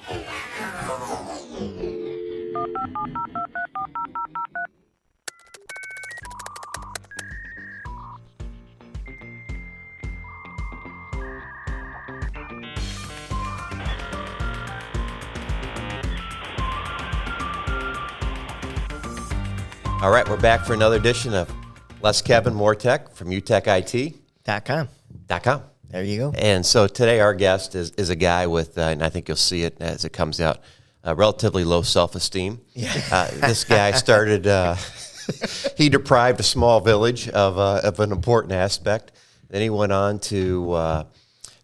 All right, we're back for another edition of Les, Keven, More Tech from UTEC.com. There you go. And so today our guest is a guy with, and I think you'll see it as it comes out, relatively low self-esteem. Yeah. This guy started, he deprived a small village of an important aspect. Then he went on to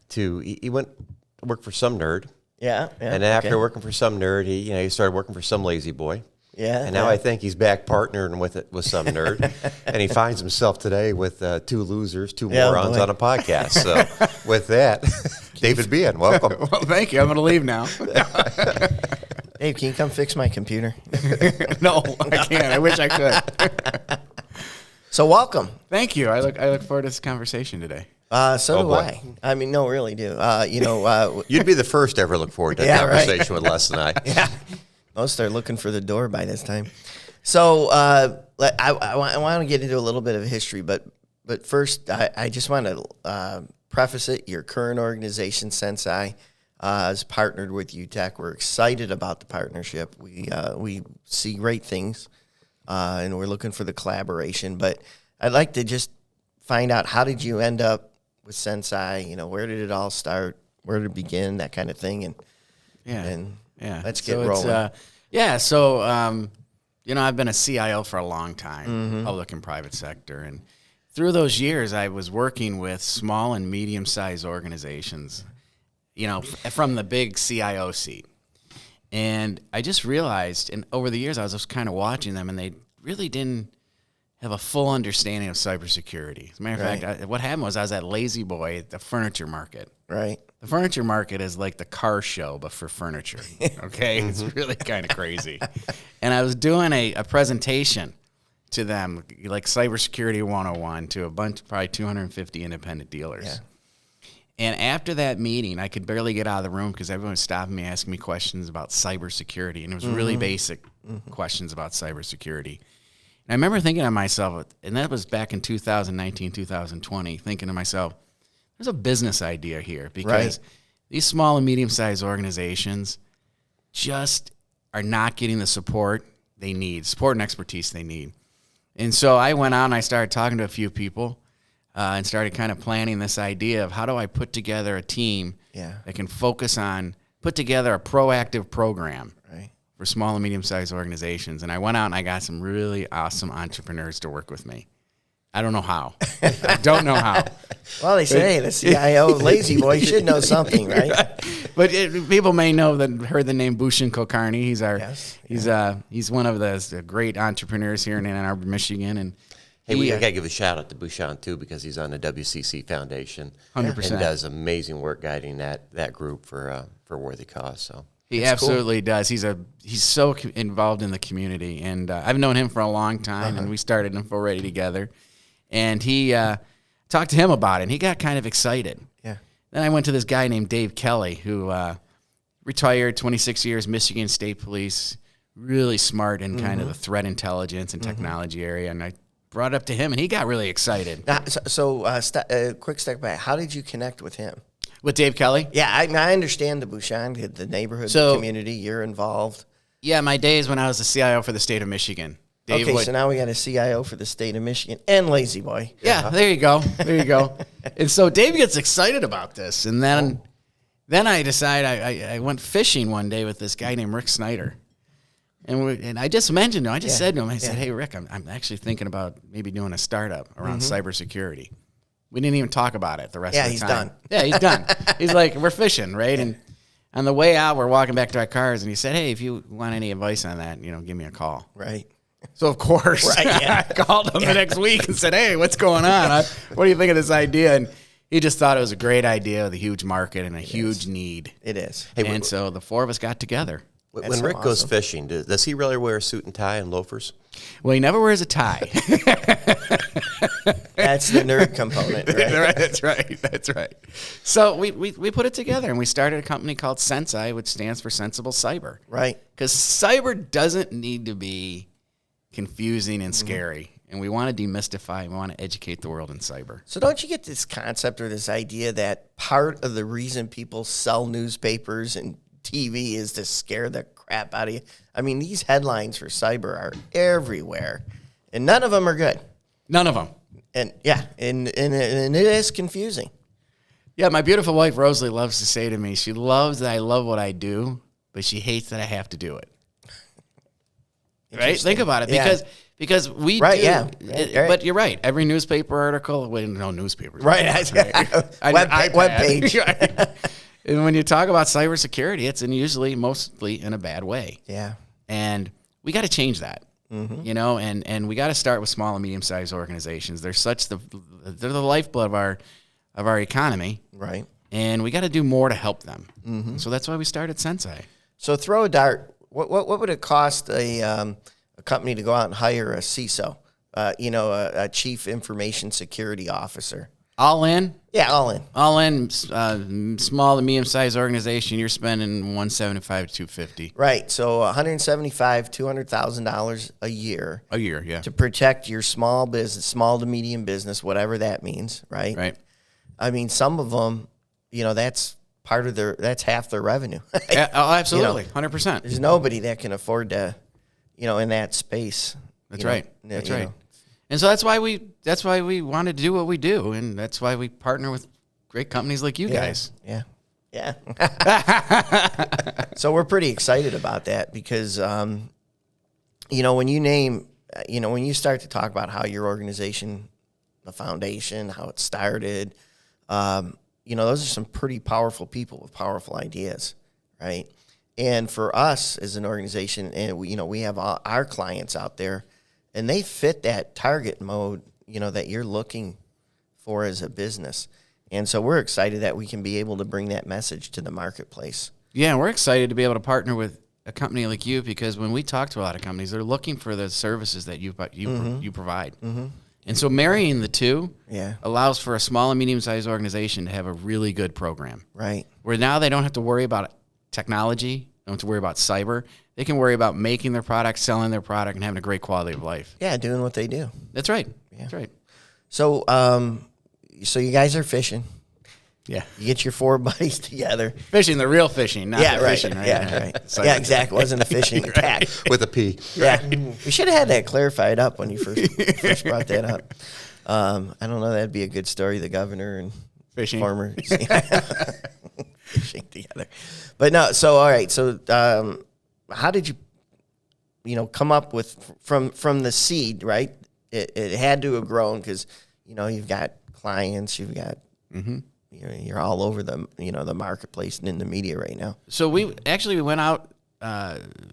he went to work for some nerd. Yeah. And after working for some nerd, he started working for some lazy boy. Yeah. And now I think he's back partnering with some nerd, and he finds himself today with two losers, two morons on a podcast. So with that, David Behen, welcome. Well, thank you. I'm going to leave now. Dave, can you come fix my computer? No, I can't. I wish I could. So welcome. Thank you. I look forward to this conversation today. So do I. I mean, no, really do. You'd be the first to ever look forward to a conversation with Les and I. Yeah. Most are looking for the door by this time. So I want to get into a little bit of history, but first I just want to preface it. Your current organization, SensCy, is partnered with UTEC. We're excited about the partnership. We see great things, and we're looking for the collaboration. But I'd like to just find out, how did you end up with SensCy? Where did it all start? Where did it begin? That kind of thing. Yeah. Let's get rolling. I've been a CIO for a long time, public and private sector. And through those years, I was working with small and medium-sized organizations, from the big CIO seat. And I just realized, and over the years, I was just kind of watching them, and they really didn't have a full understanding of cybersecurity. As a matter of fact, what happened was I was at Lazy Boy at the furniture market. Right. The furniture market is like the car show, but for furniture, okay? It's really kind of crazy. And I was doing a presentation to them, like Cybersecurity 101, to a bunch, probably 250 independent dealers. Yeah. And after that meeting, I could barely get out of the room because everyone was stopping me, asking me questions about cybersecurity. And it was really basic questions about cybersecurity. And I remember thinking to myself, and that was back in 2019, 2020, thinking to myself, there's a business idea here, because these small and medium-sized organizations just are not getting the support they need, support and expertise they need. And so I went out and I started talking to a few people and started kind of planning this idea of, how do I put together a team that can focus on, put together a proactive program for small and medium-sized organizations. And I went out and I got some really awesome entrepreneurs to work with me. I don't know how. I don't know how. Well, they say the CIO Lazy Boy should know something, right? But people may know heard the name Bhushan Kulkarni. He's one of the great entrepreneurs here in Ann Arbor, Michigan, and we got to give a shout out to Bhushan too, because he's on the WCC Foundation 100% and does amazing work guiding that group for worthy cause. So he absolutely does. He's so involved in the community, and I've known him for a long time, and we started Info Ready together. And he talked to him about it, and he got kind of excited. Yeah. Then I went to this guy named Dave Kelly, who retired, 26 years, Michigan State Police, really smart in kind of the threat intelligence and technology area. And I brought it up to him, and he got really excited. Now, quick step back. How did you connect with him? With Dave Kelly? Yeah, I understand the Bhushan, the neighborhood, the community. You're involved. Yeah, my days when I was the CIO for the state of Michigan. So now we got a CIO for the state of Michigan and Lazy Boy. Yeah, there you go. And so Dave gets excited about this. And then I decide I went fishing one day with this guy named Rick Snyder. And I just mentioned him. I just said to him, I said, hey, Rick, I'm actually thinking about maybe doing a startup around cybersecurity. We didn't even talk about it the rest of the time. Yeah, he's done. He's like, we're fishing, right? And on the way out, we're walking back to our cars, and he said, hey, if you want any advice on that, give me a call. Right. So, of course, I called him the next week and said, hey, what's going on? What do you think of this idea? And he just thought it was a great idea with a huge market and a huge need. It is. So the four of us got together. When Rick goes fishing, does he really wear a suit and tie and loafers? Well, he never wears a tie. That's the nerd component, right? That's right. That's right. So we put it together, and we started a company called SensCy, which stands for Sensible Cyber. Right. Because cyber doesn't need to be confusing and scary. And we want to demystify, and we want to educate the world in cyber. So don't you get this concept or this idea that part of the reason people sell newspapers and TV is to scare the crap out of you? I mean, these headlines for cyber are everywhere, and none of them are good. None of them. And yeah, and it is confusing. Yeah, my beautiful wife, Rosalie, loves to say to me, she loves that I love what I do, but she hates that I have to do it. Right? Think about it, because we do. Yeah. Right. But you're right. Every newspaper article, no newspapers. Right. Web page. And when you talk about cybersecurity, it's usually mostly in a bad way. Yeah. And we got to change that. You know, and we got to start with small and medium-sized organizations. They're they're the lifeblood of our economy. Right. And we got to do more to help them. So that's why we started SensCy. So throw a dart. What would it cost a company to go out and hire a CISO? A chief information security officer. All in? Yeah, all in. All in, small to medium-sized organization, you're spending $175 to $250. Right. So $175,000, $200,000 a year. A year, yeah. To protect your small business, small to medium business, whatever that means, right? Right. I mean, some of them, that's part of that's half their revenue. Yeah, oh, absolutely, 100%. There's nobody that can afford to, in that space. That's right. That's right. And so that's why we wanted to do what we do, and that's why we partner with great companies like you guys. Yeah. So we're pretty excited about that because, when you start to talk about how your organization, the foundation, how it started, those are some pretty powerful people with powerful ideas, right? And for us as an organization, and we have our clients out there, and they fit that target mode, that you're looking for as a business. And so we're excited that we can be able to bring that message to the marketplace. Yeah, we're excited to be able to partner with a company like you because when we talk to a lot of companies, they're looking for the services that you provide. And so marrying the two allows for a small and medium-sized organization to have a really good program. Right. Where now they don't have to worry about technology, don't have to worry about cyber. They can worry about making their product, selling their product, and having a great quality of life. Yeah, doing what they do. That's right. Yeah. That's right. So, so you guys are fishing. Yeah. You get your 4 buddies together. Fishing, the real fishing, not the fishing. Right? Yeah, right. Yeah, exactly. It wasn't a fishing attack. With a P. Yeah. We should have had that clarified up when you first brought that up. I don't know. That'd be a good story. The governor and fishing. Farmer fishing together. But no, so, all right. So, how did you, come up with, from the seed, right? It had to have grown because, you've got clients, you've got, you're all over the, the marketplace and in the media right now. So we went out,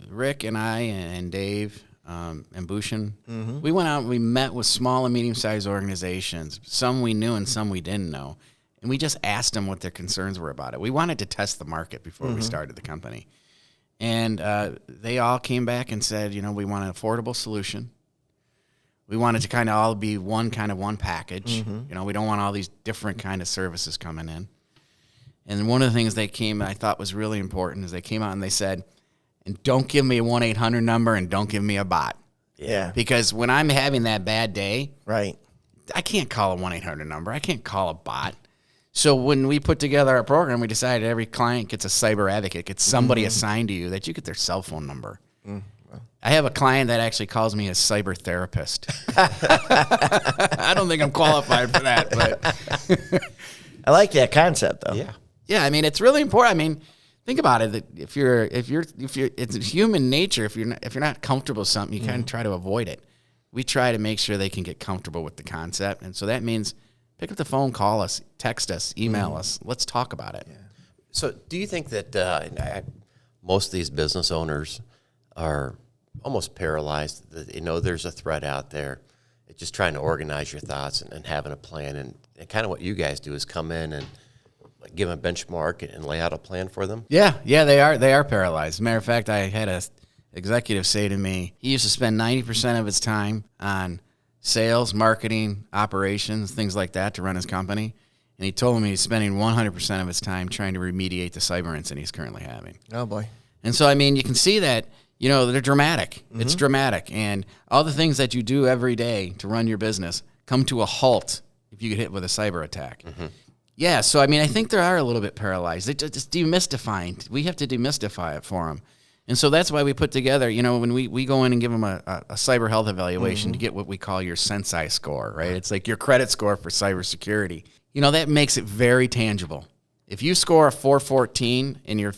Rick and I and Dave and Bushin, we went out and we met with small and medium-sized organizations. Some we knew and some we didn't know. And we just asked them what their concerns were about it. We wanted to test the market before we started the company. And they all came back and said, we want an affordable solution. We want it to kind of all be one package. We don't want all these different kind of services coming in. And one of the things they came I thought was really important is they came out and they said, and don't give me a 1-800 number and don't give me a bot. Yeah. Because when I'm having that bad day, right, I can't call a 1-800 number. I can't call a bot. So when we put together our program, we decided every client gets a cyber advocate, gets somebody assigned to you that you get their cell phone number. I have a client that actually calls me a cyber therapist. I don't think I'm qualified for that, but I like that concept though. Yeah. I mean, it's really important. I mean, think about it. That if you're, it's human nature. If you're not comfortable with something, you kind of try to avoid it. We try to make sure they can get comfortable with the concept, and so that means pick up the phone, call us, text us, email us. Let's talk about it. Yeah. So do you think that most of these business owners are almost paralyzed? There's a threat out there. It's just trying to organize your thoughts and having a plan. And kind of what you guys do is come in and give them a benchmark and lay out a plan for them? Yeah, they are paralyzed. As a matter of fact, I had a executive say to me, he used to spend 90% of his time on sales, marketing, operations, things like that to run his company. And he told me he's spending 100% of his time trying to remediate the cyber incident he's currently having. Oh, boy. And so, I mean, you can see that, they're dramatic. Mm-hmm. It's dramatic. And all the things that you do every day to run your business come to a halt if you get hit with a cyber attack. Mm-hmm. Yeah, so, I mean, I think they are a little bit paralyzed. They're just demystifying. We have to demystify it for them. And so that's why we put together, when we go in and give them a cyber health evaluation mm-hmm. to get what we call your SensCy Score, right? It's like your credit score for cybersecurity. That makes it very tangible. If you score a 414 in your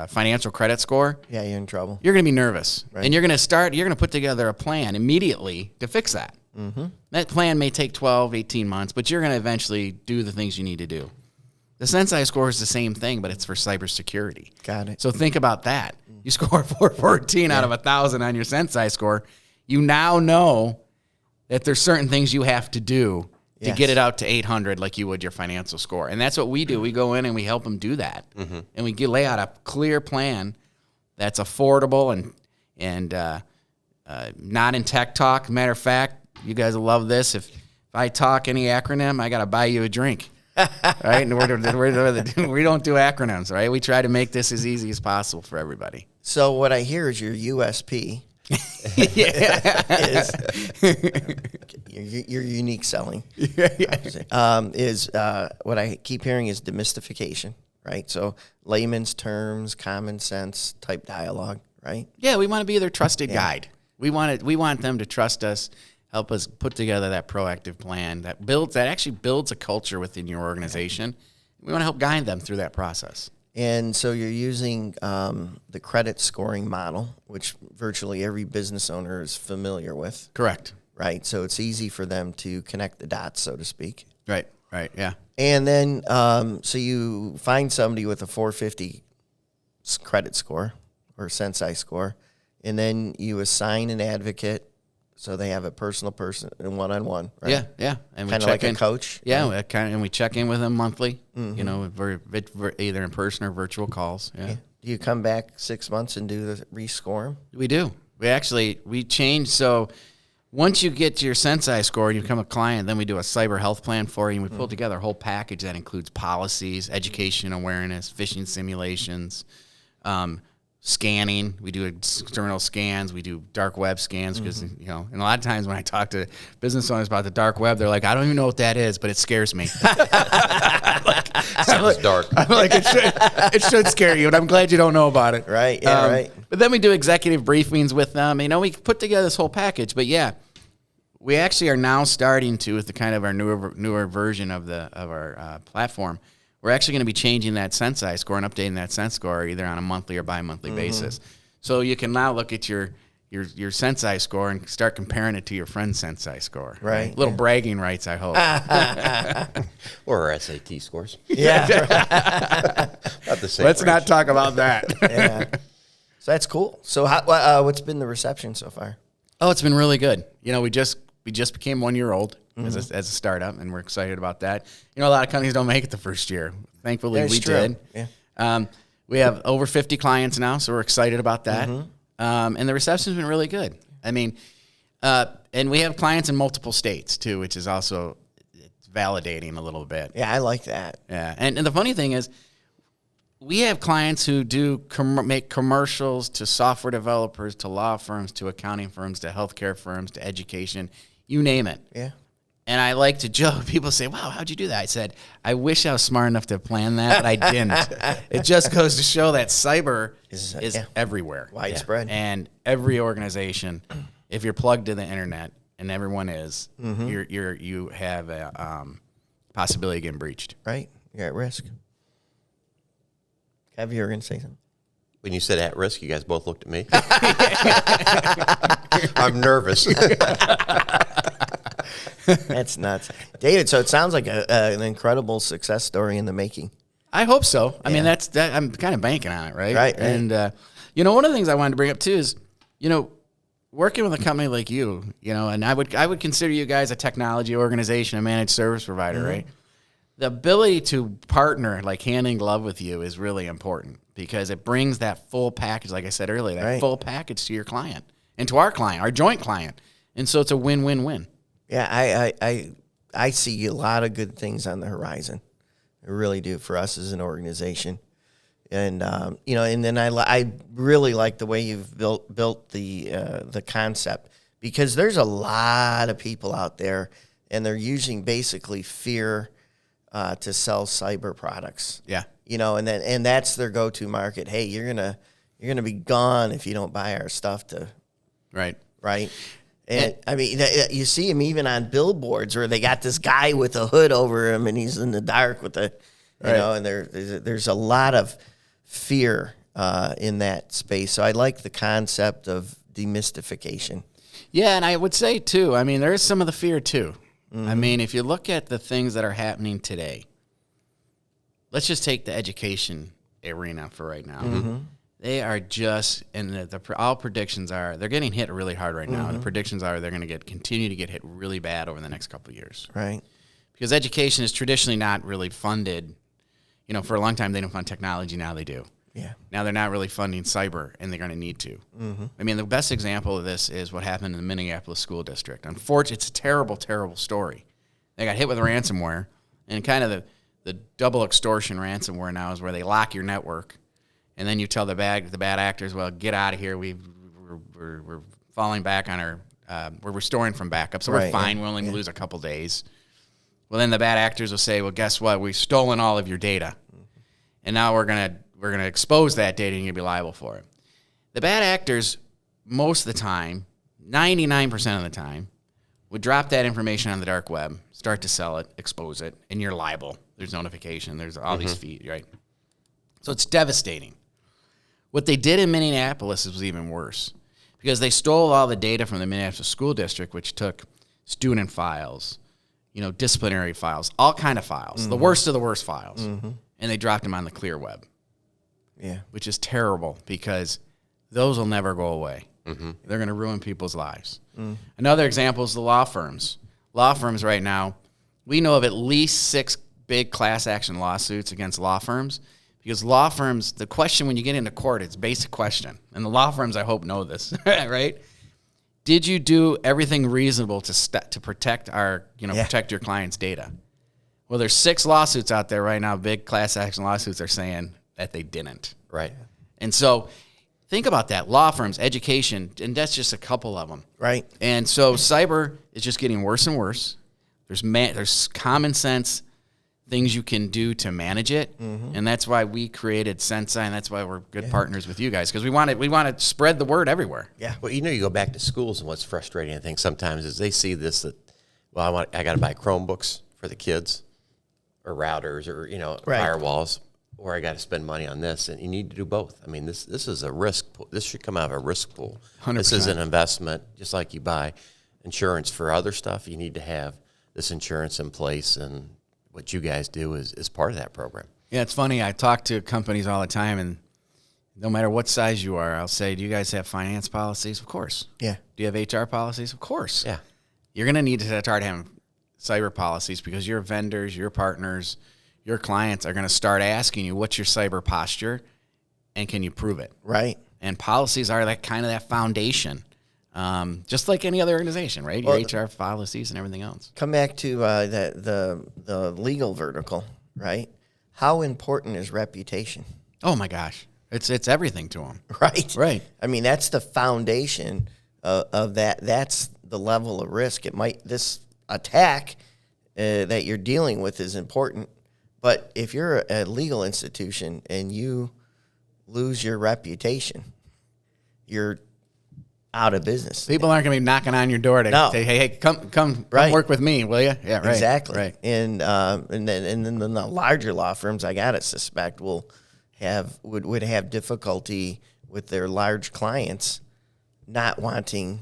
financial credit score, yeah, you're in trouble. You're going to be nervous. Right. And you're going to put together a plan immediately to fix that. Mm-hmm. That plan may take 12, 18 months, but you're going to eventually do the things you need to do. The SensCy Score is the same thing, but it's for cybersecurity. Got it. So think about that. You score 414 out of 1,000 on your SensCy Score. You now know that there's certain things you have to do to get it out to 800 like you would your financial score. And that's what we do. We go in and we help them do that. Mm-hmm. And we lay out a clear plan that's affordable and not in tech talk. Matter of fact, you guys will love this. If I talk any acronym, I got to buy you a drink. Right? And we don't do acronyms, right? We try to make this as easy as possible for everybody. So what I hear is your USP is your unique selling is what I keep hearing is demystification, right? So layman's terms, common sense type dialogue, right? Yeah, we want to be their trusted guide. We want them to trust us, help us put together that proactive plan that actually builds a culture within your organization. We want to help guide them through that process. And so you're using the credit scoring model, which virtually every business owner is familiar with. Correct. Right. So it's easy for them to connect the dots, so to speak. Right. Yeah. And then so you find somebody with a 450 credit score or SensCy Score, and then you assign an advocate. So they have a personal person and one-on-one, right? Yeah. And kind of like a coach. Yeah, and we check in with them monthly. Mm-hmm. Either in person or virtual calls. Yeah. Do you come back 6 months and do the rescore them? We do. We change. So once you get to your SensCy Score and you become a client, then we do a cyber health plan for you, and we pull together a whole package that includes policies, education awareness, phishing simulations, scanning. We do external scans. We do dark web scans because, and a lot of times when I talk to business owners about the dark web, they're like, I don't even know what that is, but it scares me. Sounds dark. I'm like, it should scare you, and I'm glad you don't know about it. Right, yeah, right. But then we do executive briefings with them. We put together this whole package. But yeah, we actually are now starting to, with the kind of our newer version of our platform, we're actually going to be changing that SensCy Score and updating that SensCy Score either on a monthly or bi-monthly basis. So you can now look at your SensCy Score and start comparing it to your friend's SensCy Score. Right. Little bragging rights, I hope. Or our SAT scores. Yeah. About the same Let's range. not talk about that. Yeah. So that's cool. So what's been the reception so far? Oh, it's been really good. We just became 1 year old as a startup, and we're excited about that. A lot of companies don't make it the first year. Thankfully, we did. Yeah. We have over 50 clients now, so we're excited about that. Mm-hmm. And the reception's been really good. And we have clients in multiple states too, which is also validating a little bit. Yeah, I like that. Yeah, and the funny thing is, we have clients who do make commercials to software developers, to law firms, to accounting firms, to healthcare firms, to education, you name it. Yeah. And I like to joke. People say, wow, how'd you do that? I said, I wish I was smart enough to plan that, but I didn't. It just goes to show that cyber is everywhere. Widespread. Yeah. And every organization, if you're plugged to the internet, and everyone is, you have a possibility of getting breached. Right. You're at risk. Kev, you were going to say something? When you said at risk, you guys both looked at me. I'm nervous. That's nuts. David, so it sounds like an incredible success story in the making. I hope so. I mean, I'm kind of banking on it, right? Right. And, one of the things I wanted to bring up, too, is, working with a company like you, and I would consider you guys a technology organization, a managed service provider, right? The ability to partner, like hand in glove with you, is really important because it brings that full package, like I said earlier, that full package to your client and to our client, our joint client. And so it's a win-win-win. Yeah, I see a lot of good things on the horizon. I really do for us as an organization. And, and then I really like the way you've built the concept, because there's a lot of people out there and they're using basically fear to sell cyber products. Yeah. And that's their go-to market. Hey, you're gonna be gone if you don't buy our stuff. Right. And I mean, you see them even on billboards where they got this guy with a hood over him and he's in the dark with and there's a lot of fear in that space. So I like the concept of demystification. Yeah, and I would say too, I mean, there is some of the fear too. I mean, if you look at the things that are happening today, let's just take the education arena for right now. They are just, and all predictions are, they're getting hit really hard right now. And the predictions are they're going to continue to get hit really bad over the next couple of years. Right. Because education is traditionally not really funded. For a long time, they didn't fund technology. Now they do. Yeah. Now they're not really funding cyber, and they're going to need to. I mean, the best example of this is what happened in the Minneapolis school district. Unfortunately, it's a terrible, terrible story. They got hit with ransomware, and kind of the double extortion ransomware now is where they lock your network, and then you tell the bad actors, well, get out of here. We're falling back on our, we're restoring from backup, so we're fine. We're only going to lose a couple days. Well, then the bad actors will say, well, guess what? We've stolen all of your data, and now we're going to expose that data and you'll be liable for it. The bad actors, most of the time, 99% of the time, would drop that information on the dark web, start to sell it, expose it, and you're liable. There's notification. There's all these fees, right? So it's devastating. What they did in Minneapolis was even worse because they stole all the data from the Minneapolis school district, which took student files, disciplinary files, all kind of files, the worst of the worst files, and they dropped them on the clear web. Yeah, which is terrible because those will never go away. They're going to ruin people's lives. Another example is the law firms. Law firms right now, we know of at least 6 big class action lawsuits against law firms because law firms, the question when you get into court, it's a basic question. And the law firms, I hope, know this, right? Did you do everything reasonable to protect protect your client's data? Well, there's 6 lawsuits out there right now, big class action lawsuits are saying that they didn't. Right. And so think about that. Law firms, education, and that's just a couple of them. Right. And so cyber is just getting worse and worse. There's common sense things you can do to manage it. And that's why we created SensCy, and that's why we're good partners with you guys, because we want to spread the word everywhere. Yeah. Well, you go back to schools, and what's frustrating, I think, sometimes is they see this that, well, I got to buy Chromebooks for the kids or routers or, firewalls. Or I got to spend money on this, and you need to do both. I mean, this is a risk pool. This should come out of a risk pool. 100%. This is an investment, just like you buy insurance for other stuff. You need to have this insurance in place, and what you guys do is part of that program. Yeah, it's funny. I talk to companies all the time, and no matter what size you are, I'll say, do you guys have finance policies? Of course. Yeah. Do you have HR policies? Of course. Yeah. You're going to need to start having cyber policies because your vendors, your partners, your clients are going to start asking you, what's your cyber posture, and can you prove it? Right. And policies are that foundation, just like any other organization, right? Your HR policies and everything else. Come back to the legal vertical, right? How important is reputation? Oh my gosh, it's everything to them. Right. Right. I mean, that's the foundation of that. That's the level of risk. This attack that you're dealing with is important. But if you're a legal institution and you lose your reputation, you're out of business. People aren't going to be knocking on your door to say, "Hey, come work with me, will you?" Yeah, right. Exactly. Right. And then the larger law firms, I gotta suspect, would have difficulty with their large clients not wanting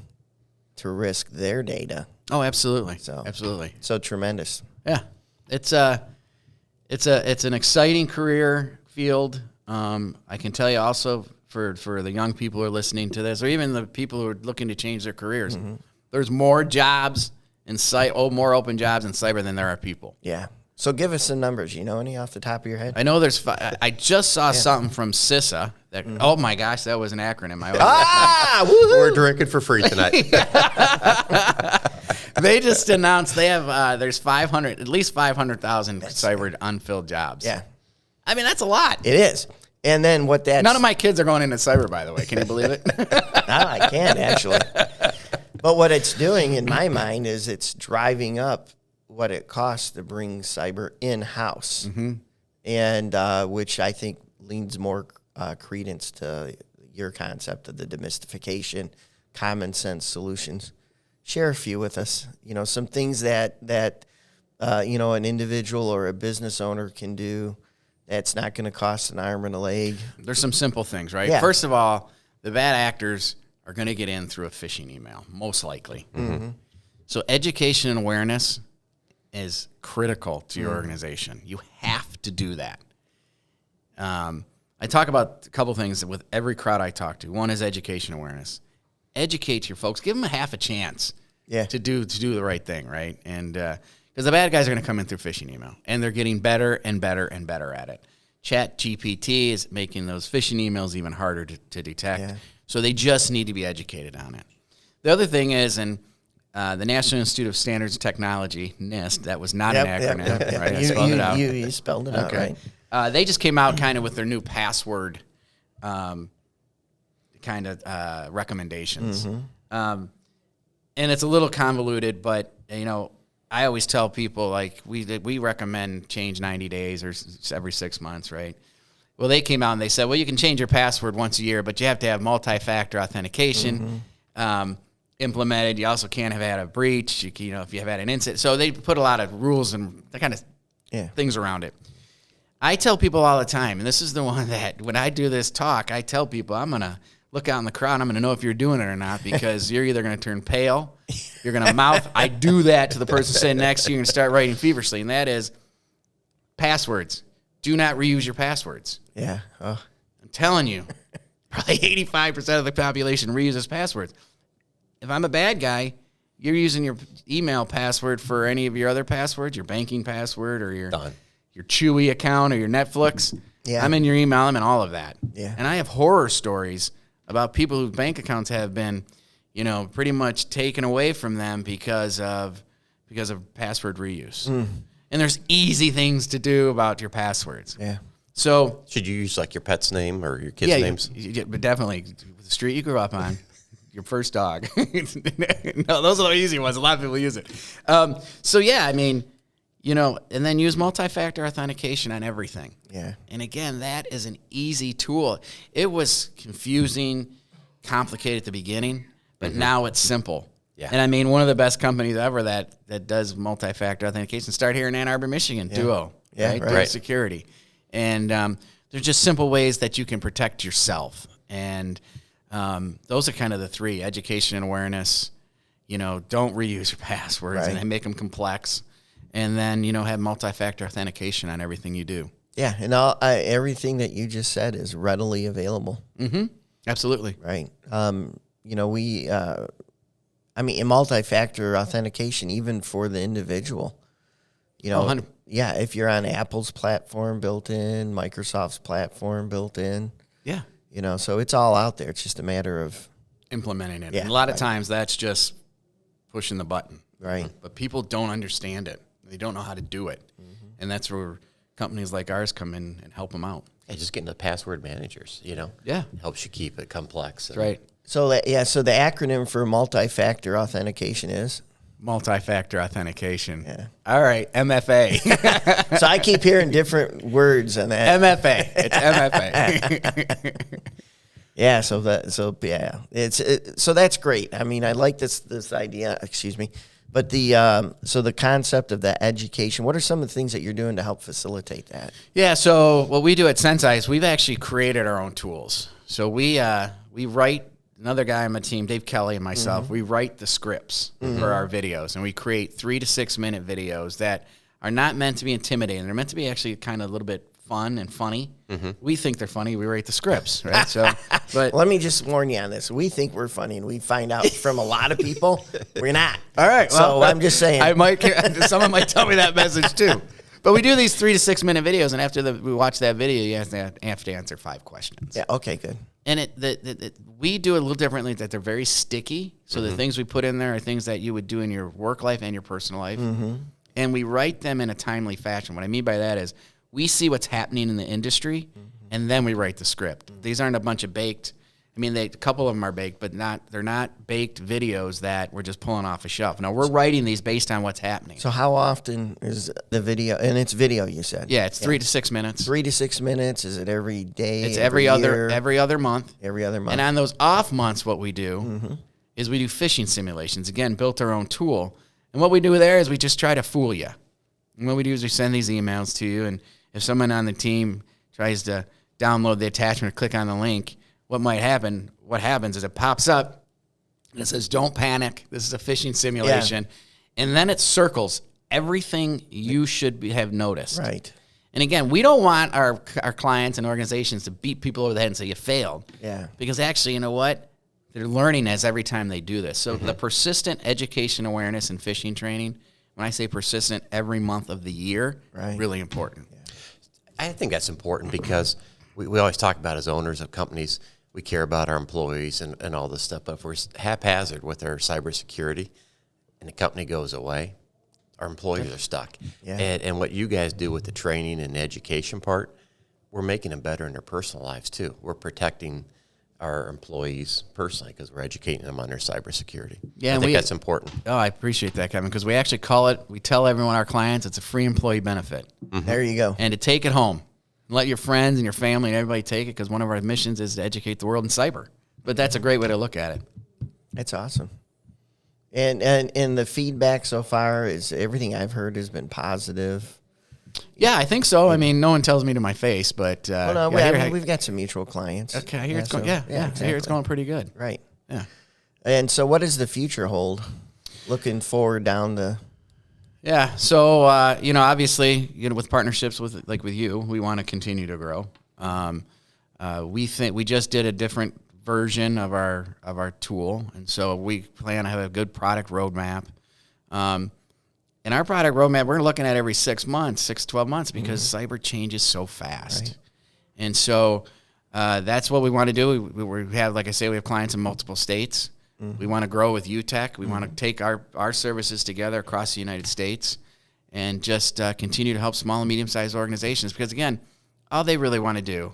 to risk their data. Oh, absolutely. So absolutely. So tremendous. Yeah, it's an exciting career field. I can tell you also for the young people who are listening to this, or even the people who are looking to change their careers, there's more jobs in more open jobs in cyber than there are people. Yeah. So give us some numbers. You know any off the top of your head? I know there's. I just saw something from CISA. That oh my gosh, that was an acronym. We're drinking for free tonight. They just announced they have there's at least 500,000 cyber unfilled jobs. Yeah, I mean that's a lot. it is. And then what that? None of my kids are going into cyber, by the way. Can you believe it? No, I can't actually. But what it's doing in my mind is it's driving up what it costs to bring cyber in-house, and which I think leans more credence to your concept of the demystification, common sense solutions. Share a few with us. You know, some things that you know, an individual or a business owner can do that's not going to cost an arm and a leg. There's some simple things, right? Yeah. First of all, the bad actors are going to get in through a phishing email, most likely. So education and awareness is critical to your organization. You have to do that. I talk about a couple things with every crowd I talk to. One is education awareness. Educate your folks. Give them a half a chance to do the right thing, right? And because the bad guys are going to come in through phishing email, and they're getting better and better and better at it. ChatGPT is making those phishing emails even harder to detect. Yeah. So they just need to be educated on it. The other thing is, and the National Institute of Standards and Technology, NIST, that was not an acronym, right? I spelled it out. You spelled it out, right? They just came out kind of with their new password kind of recommendations. And it's a little convoluted, but, you know, I always tell people, like, we recommend change 90 days or every 6 months, right? Well, they came out and they said, well, you can change your password once a year, but you have to have multi-factor authentication implemented. You also can't have had a breach, you know, if you have had an incident. So they put a lot of rules and that kind of things around it. I tell people all the time, and this is the one that when I do this talk, I tell people I'm going to look out in the crowd. I'm going to know if you're doing it or not, because you're either going to turn pale, you're going to mouth. I do that to the person sitting next to you. You're going to start writing feverishly, and that is passwords. Do not reuse your passwords. Yeah. Oh. I'm telling you, probably 85% of the population reuses passwords. If I'm a bad guy, you're using your email password for any of your other passwords, your banking password or your Chewy account or your Netflix. Yeah. I'm in your email. I'm in all of that. Yeah. And I have horror stories about people whose bank accounts have been, you know, pretty much taken away from them because of password reuse. And there's easy things to do about your passwords. Yeah. So should you use like your pet's name or your kid's names? Yeah, but definitely the street you grew up on, your first dog. No, those are the easy ones. A lot of people use it. So yeah, I mean, you know, and then use multi-factor authentication on everything. Yeah. And again, that is an easy tool. It was confusing, complicated at the beginning, but now it's simple. Yeah. And I mean, one of the best companies ever that does multi-factor authentication, start here in Ann Arbor, Michigan, Duo. Yeah, right. Security. And there's just simple ways that you can protect yourself. And those are kind of the three: education and awareness. You know, don't reuse your passwords and make them complex. And then, you know, have multi-factor authentication on everything you do. Yeah, and everything that you just said is readily available. Absolutely. Right. You know, in multi-factor authentication, even for the individual, you know, if you're on Apple's platform built in, Microsoft's platform built in. Yeah. You know, so it's all out there. It's just a matter of implementing it. Yeah, and a lot of times that's just pushing the button. Right. But people don't understand it. They don't know how to do it. And that's where companies like ours come in and help them out. Yeah, just getting the password managers, you know. Yeah. Helps you keep it complex. That's right. So, so the acronym for multi-factor authentication is? Multi-factor authentication. Yeah. All right, MFA. So I keep hearing different words on that. MFA. It's MFA. Yeah, so that's great. I mean, I like this idea, excuse me. But the concept of the education, what are some of the things that you're doing to help facilitate that? Yeah, so what we do at SensCy is we've actually created our own tools. So we write, another guy on my team, Dave Kelly and myself, we write the scripts for our videos, and we create 3 to 6 minute videos that are not meant to be intimidating. They're meant to be actually kind of a little bit fun and funny. We think they're funny. We write the scripts, right? So, but let me just warn you on this. We think we're funny, and we find out from a lot of people we're not. All right. Well, so I'm just saying. Someone might tell me that message too. But we do these 3 to 6 minute videos, and after we watch that video, you have to answer 5 questions. Yeah. Okay. Good. And we do it a little differently. That they're very sticky. So the things we put in there are things that you would do in your work life and your personal life, and we write them in a timely fashion. What I mean by that is we see what's happening in the industry, and then we write the script. These aren't a bunch of baked. I mean, a couple of them are baked, but they're not baked videos that we're just pulling off a shelf. No, we're writing these based on what's happening. So how often is the video? And it's video, you said. Yeah, it's 3 to 6 minutes. 3 to 6 minutes. Is it every day? It's every other month. Every other month. And on those off months, what we do is we do phishing simulations. Again, built our own tool. And what we do there is we just try to fool you. And what we do is we send these emails to you, and if someone on the team tries to download the attachment or click on the link, what happens is it pops up and it says, don't panic. This is a phishing simulation. Yeah. And then it circles everything you should have noticed. Right. And again, we don't want our clients and organizations to beat people over the head and say you failed. Yeah. Because actually, you know what? They're learning as every time they do this. So the persistent education awareness and phishing training, when I say persistent, every month of the year, really important. Yeah. I think that's important because we always talk about as owners of companies, we care about our employees and all this stuff. But if we're haphazard with our cybersecurity and the company goes away, our employees are stuck. Yeah. And what you guys do with the training and the education part, we're making them better in their personal lives too. We're protecting our employees personally because we're educating them on their cybersecurity. Yeah, I think that's important. Oh, I appreciate that, Kevin, because we actually we tell everyone, our clients, it's a free employee benefit. There you go. And to take it home. Let your friends and your family and everybody take it because one of our missions is to educate the world in cyber. But that's a great way to look at it. That's awesome. And the feedback so far is everything I've heard has been positive. Yeah, I think so. I mean, no one tells me to my face, but we've got some mutual clients. Okay, I hear it's going. Exactly. I hear it's going pretty good. Right. Yeah. And so, what does the future hold? Looking forward down the. Yeah. So, obviously, with partnerships with you, we want to continue to grow. We think we just did a different version of our tool, and so we plan to have a good product roadmap. And our product roadmap, we're looking at every 6 to 12 months because cyber changes so fast. Right. And so that's what we want to do. We have, like I say, we have clients in multiple states. We want to grow with UTEC. We want to take our services together across the United States and just continue to help small and medium-sized organizations because, again, all they really want to do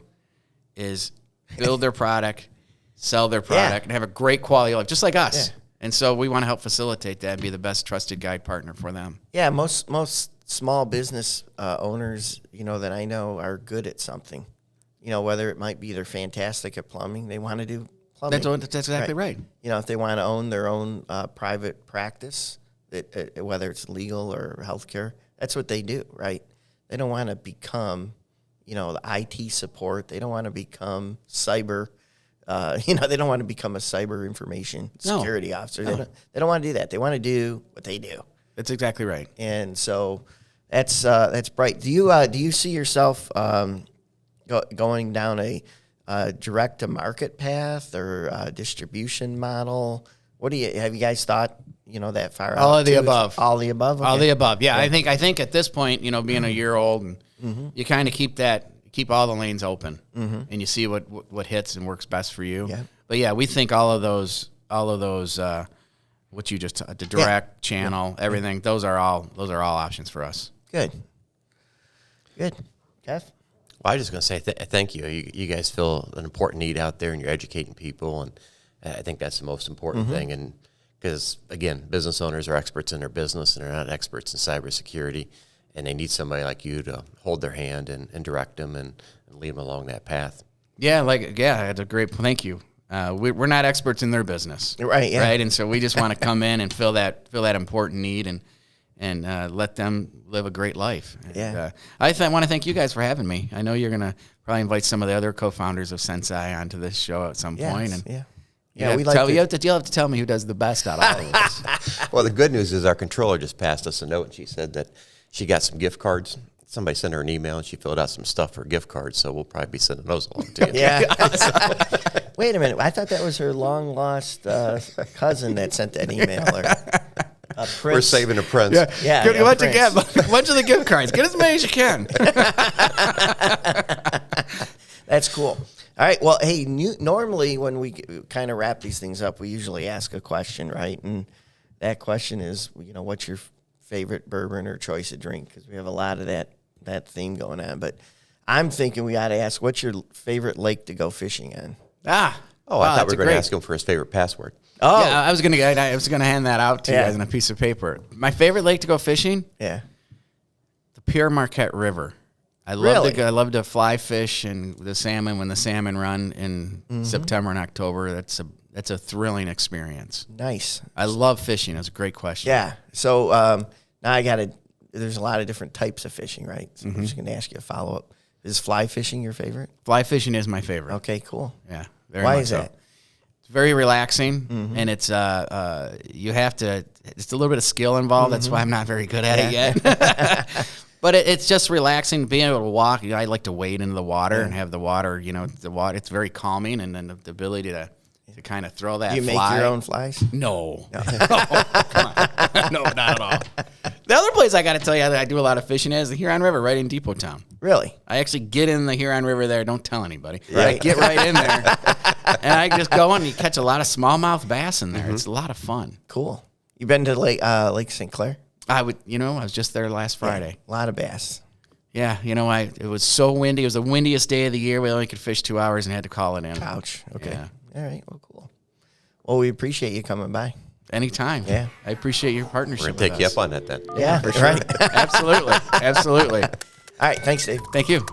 is build their product, sell their product, and have a great quality of life, just like us. Yeah. And so we want to help facilitate that and be the best trusted guide partner for them. Yeah, most small business owners, that I know are good at something. Whether it might be they're fantastic at plumbing, they want to do plumbing. That's exactly right. If they want to own their own private practice, whether it's legal or healthcare, that's what they do, right? They don't want to become, the IT support. They don't want to become cyber. They don't want to become a cyber information security officer. No. They don't want to do that. They want to do what they do. That's exactly right. And so that's bright. Do you see yourself going down a direct to market path or a distribution model? Have you guys thought that far out? All of the above. All the above. Okay. All the above. Yeah, I think at this point, being a year old, and you kind of keep all the lanes open, and you see what hits and works best for you. Yeah. But yeah, we think all of those, what you just the direct channel, everything. Those are all options for us. Good. Kev? Well, I was just going to say thank you. You guys fill an important need out there, and you're educating people, and I think that's the most important thing. And because again, business owners are experts in their business, and they're not experts in cybersecurity. And they need somebody like you to hold their hand and direct them and lead them along that path. Yeah, that's a great. Thank you. We're not experts in their business, right? Yeah. Right, and so we just want to come in and fill that important need and let them live a great life. And, I want to thank you guys for having me. I know you're gonna probably invite some of the other co-founders of SensCy onto this show at some point. And you have to tell me who does the best out of all of us. Well, the good news is our controller just passed us a note, and she said that she got some gift cards. Somebody sent her an email, and she filled out some stuff for gift cards, so we'll probably be sending those along to you. Yeah. Wait a minute. I thought that was her long-lost cousin that sent that email. We're saving a prince. Yeah, Get a bunch of the gift cards. Get as many as you can. That's cool. All right. Well, hey, normally when we kind of wrap these things up, we usually ask a question, right? And that question is, what's your favorite bourbon or choice of drink? Because we have a lot of that theme going on. But I'm thinking we got to ask, what's your favorite lake to go fishing on? I thought we were going to ask him for his favorite password. Oh, yeah, I was gonna hand that out to you guys on a piece of paper. My favorite lake to go fishing? Yeah, the Pere Marquette River. I love to fly fish and the salmon when the salmon run in September and October. That's a thrilling experience. Nice. I love fishing. That's a great question. Yeah. So now there's a lot of different types of fishing, right? So I'm just going to ask you a follow-up. Is fly fishing your favorite? Fly fishing is my favorite. Okay, cool. Yeah. Very Why much is so. that? It's very relaxing, and it's you have to. It's a little bit of skill involved. That's why I'm not very good at it yet. But it's just relaxing, being able to walk. I like to wade into the water and have the water. The water. It's very calming, and then the ability to kind of throw that. You make your own flies? No. Come on. No, not at all. The other place I got to tell you that I do a lot of fishing is the Huron River, right in Depot Town. Really? I actually get in the Huron River there. Don't tell anybody. Right. I get right in there, and I just go in and you catch a lot of smallmouth bass in there. It's a lot of fun. Cool. You been to Lake St. Clair? I was just there last Friday. A lot of bass. Yeah, it was so windy. It was the windiest day of the year. We only could fish 2 hours and had to call it in. Ouch. Okay. Yeah. All right. Well, cool. Well, we appreciate you coming by. Anytime. Yeah. I appreciate your partnership. We're going to take you up on that then. Yeah, for sure. Absolutely. Absolutely. All right. Thanks, Dave. Thank you.